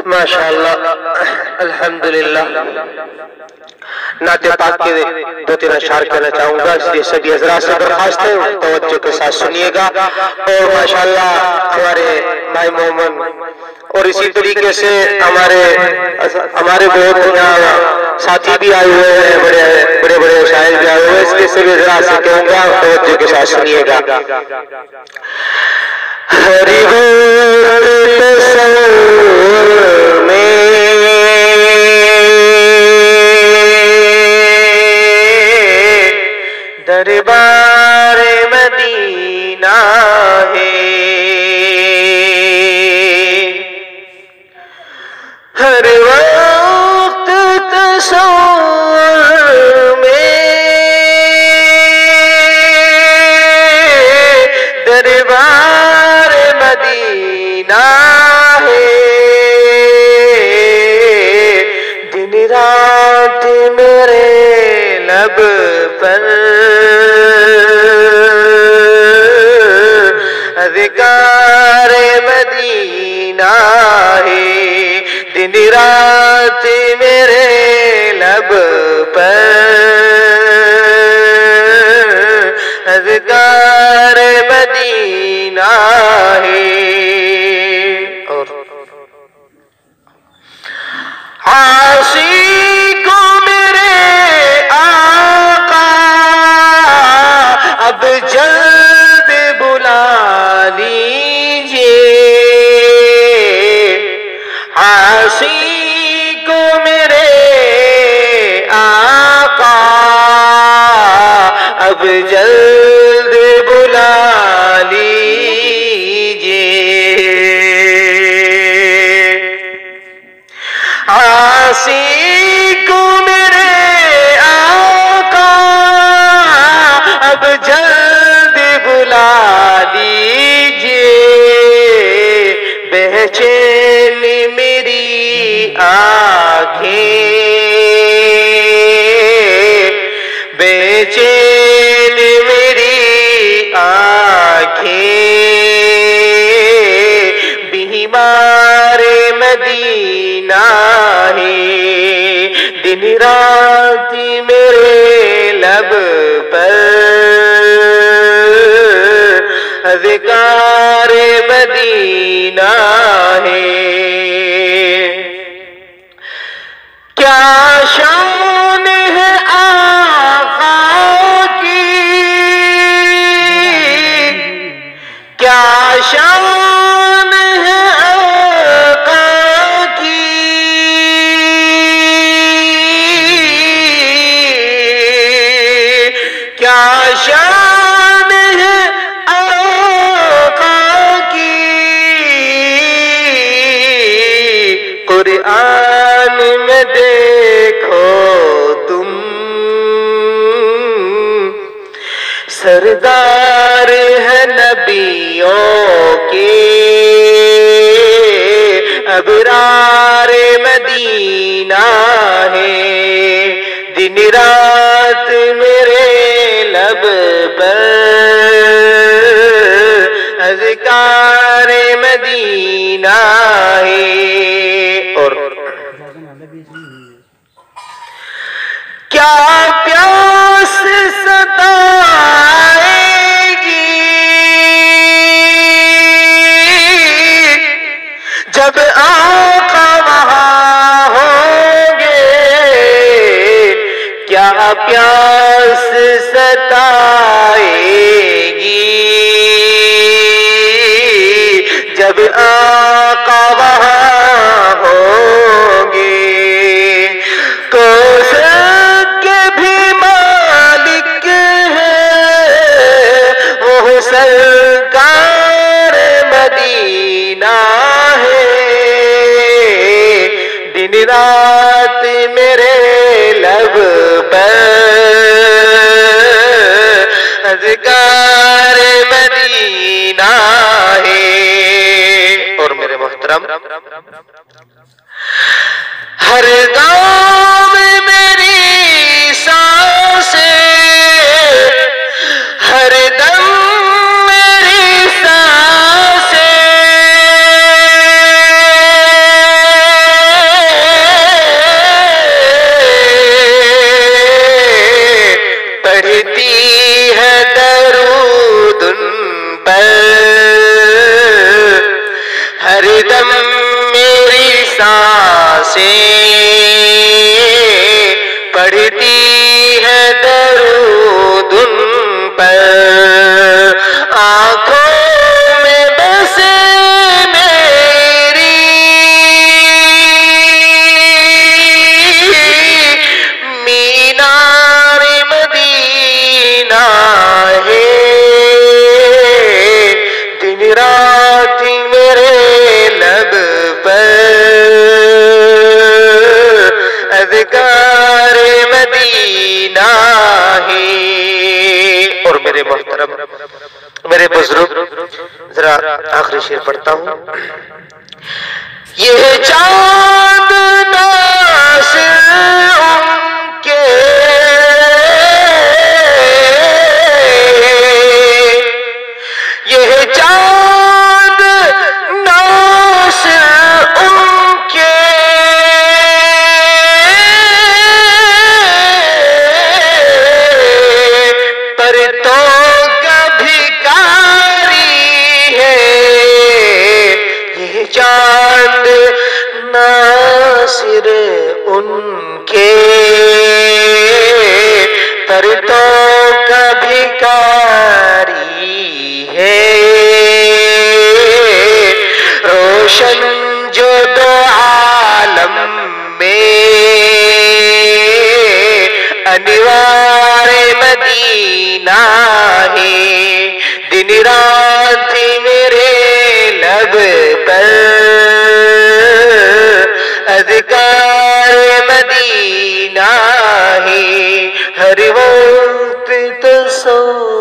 ماشاءاللہ الحمدللہ نعت پاک کے دو تین اشعار کہنا چاہوں گا، اس لیے سبھی حضرات سے درخواست ہے توجہ کے ساتھ سنیے گا۔ اور ماشاءاللہ ہمارے بھائی مومن اور اسی طریقے سے ہمارے بہت ساتھی بھی آئے ہوئے ہیں، بڑے بڑے شاعر بھی آئے ہوئے ہیں، اس لیے سبھی حضرات سے کہوں گا توجہ کے ساتھ سنیے گا۔ ہری دربار مدینہ ہے، ہر وقت تصور میں دربار مدینہ ہے، دن رات میرے لب پر اذکار مدینہ ہے، دن رات میرے لب پر اذکار مدینہ ہے۔ اور عاصی کو میرے آقا اب جلد بلا لیجئے، عاصی کو میرے آقا اب جلد بلا لیجئے، عاصی کو میرے آقا اب جلد بلا لیجئے، بے چین میری آنکھیں، بے چین میری آنکھیں، بیمار مدینہ ہے، دن رات میرے لب پر اذکار مدینہ ہے۔ کیا شان ہے آقا کی، کیا شان ہے آقا کی، کیا شان ہے آقا کی، قرآن میں دیکھو تم سردار ہے نبیوں کے، ابرار مدینہ ہے، دن رات میرے لب پر اذکار مدینہ ہے۔ اور کیا پیاس ستائے گی جب آقا وہاں ہوں گے، کیا پیاس ستائے گی جب آقا وہاں ہوں گے، کوثر کے بھی مالک ہے وہ سرکار مدینہ ہے، دن رات میرے لب پر اذکار مدینہ ہے۔ اور میرے محترم ہر گاؤں میں میری سانسیں، ہر دم میری سانسیں، دم میری سانسیں پڑھتی ہے درود ان پر، آنکھوں میں بس میری مینار مدینہ ہے، دن رات میرے لب پر اذکار مدینہ ہے۔ اور میرے محترم، میرے بزرگ، ذرا آخری شعر پڑھتا ہوں۔ یہ چاند ناصر ان کے یہ چاند ناصر ان کے پر تو کبھی کاری ہے، یہ چاند ناصر ان کے پر تو کبھی کاری ہے، روشن جو دو عالم میں انوار مدینہ ہے، دن رات میرے لب پر اذکار مدینہ ہے، ہر وقت تصور